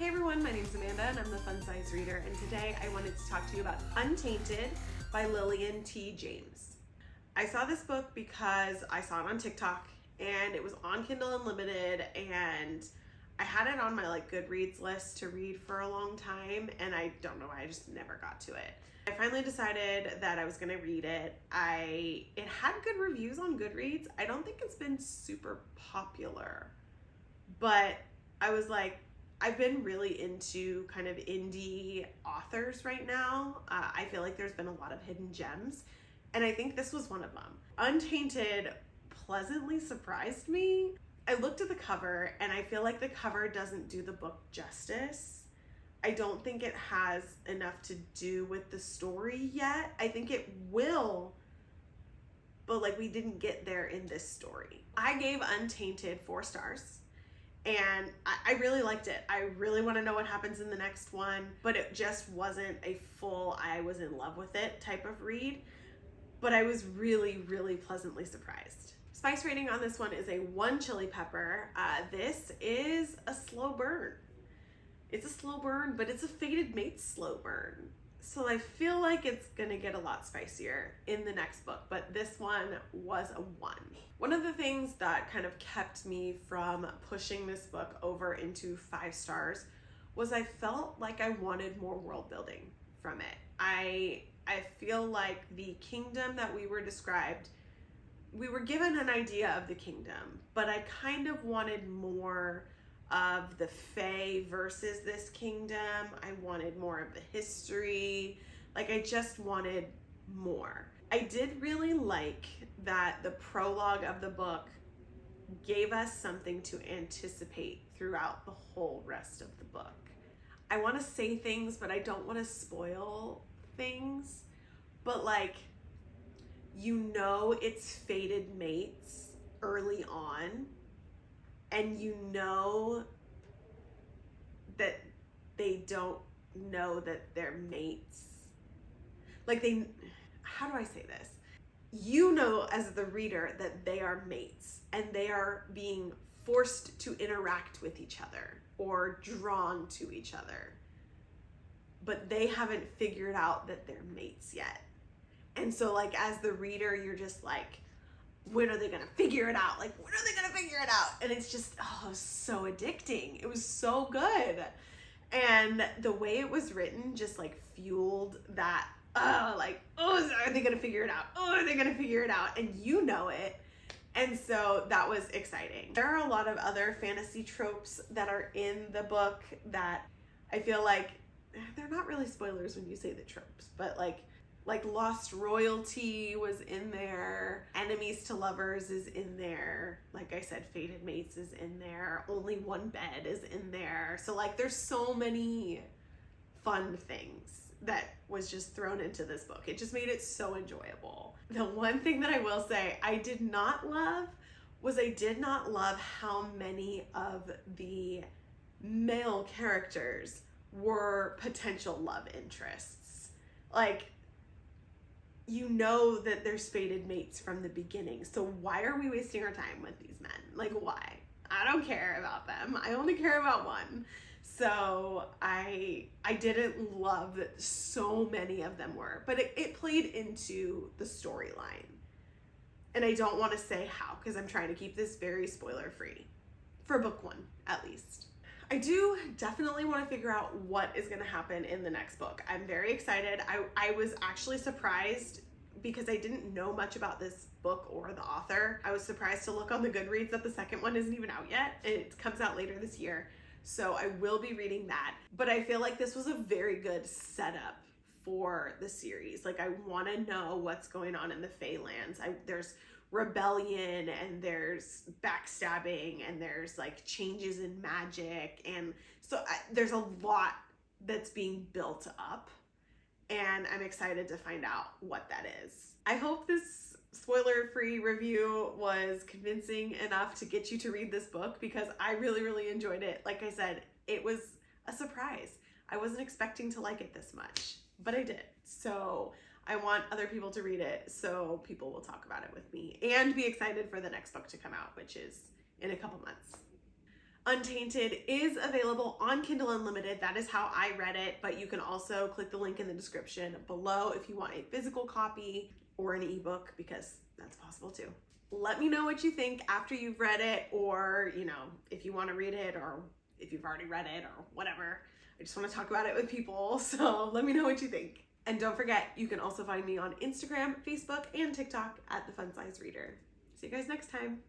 everyone, my name is Amanda and I'm the Fun Size Reader, and today I wanted to talk to you about Untainted by Lillian T. James. I saw this book because I saw it on TikTok and it was on Kindle Unlimited, and I had it on my Goodreads list to read for a long time, and I don't know why, I just never got to it. I finally decided that I was gonna read it. It had good reviews on Goodreads. I don't think it's been super popular, but I was like, I've been really into kind of indie authors right now. I feel like there's been a lot of hidden gems, and I think this was one of them. Untainted pleasantly surprised me. I looked at the cover and I feel like the cover doesn't do the book justice. I don't think it has enough to do with the story yet. I think it will, but we didn't get there in this story. I gave Untainted 4 stars. And I really liked it. I really want to know what happens in the next one, but it just wasn't a full I was in love with it type of read, but I was really, really pleasantly surprised. Spice rating on this one is a 1 chili pepper. This is a slow burn. It's a slow burn, but it's a Fated Mates slow burn. So I feel like it's gonna get a lot spicier in the next book, but this one was a 1. One of the things that kind of kept me from pushing this book over into 5 stars was I felt like I wanted more world building from it. I feel like the kingdom that we were described, we were given an idea of the kingdom, but I kind of wanted more of the Fae versus this kingdom. I wanted more of the history. I just wanted more. I did really like that the prologue of the book gave us something to anticipate throughout the whole rest of the book. I want to say things, but I don't want to spoil things. But it's fated mates early on, and you know that they don't know that they're mates. How do I say this? You know as the reader that they are mates and they are being forced to interact with each other or drawn to each other, but they haven't figured out that they're mates yet. And so as the reader, you're just when are they gonna figure it out? When are they gonna figure it out? And it's just, oh, so addicting. It was so good. And the way it was written just fueled that, are they gonna figure it out? Oh, are they gonna figure it out? And you know it. And so that was exciting. There are a lot of other fantasy tropes that are in the book that I feel like they're not really spoilers when you say the tropes, but like lost royalty was in there, enemies to lovers is in there, like I said, fated mates is in there, only one bed is in there. So there's so many fun things that was just thrown into this book. It just made it so enjoyable. The one thing that I will say I did not love was I did not love how many of the male characters were potential love interests. You know that there's fated mates from the beginning, so why are we wasting our time with these men? Why? I don't care about them. I only care about one. So I didn't love that so many of them were, but it played into the storyline. And I don't want to say how, because I'm trying to keep this very spoiler free for book 1 at least. I do definitely want to figure out what is going to happen in the next book. I'm very excited. I was actually surprised because I didn't know much about this book or the author. I was surprised to look on the Goodreads that the second one isn't even out yet. It comes out later this year. So I will be reading that. But I feel like this was a very good setup for the series. I want to know what's going on in the Faelands. There's rebellion and there's backstabbing and there's changes in magic, and so there's a lot that's being built up, and I'm excited to find out what that is. I hope this spoiler-free review was convincing enough to get you to read this book, because I really, really enjoyed it. Like I said, it was a surprise. I wasn't expecting to like it this much, but I did. So I want other people to read it so people will talk about it with me and be excited for the next book to come out, which is in a couple months. Untainted is available on Kindle Unlimited. That is how I read it, but you can also click the link in the description below if you want a physical copy or an ebook, because that's possible too. Let me know what you think after you've read it, or, you know, if you want to read it, or if you've already read it, or whatever. I just want to talk about it with people, so let me know what you think. And don't forget, you can also find me on Instagram, Facebook, and TikTok at The Fun Size Reader. See you guys next time.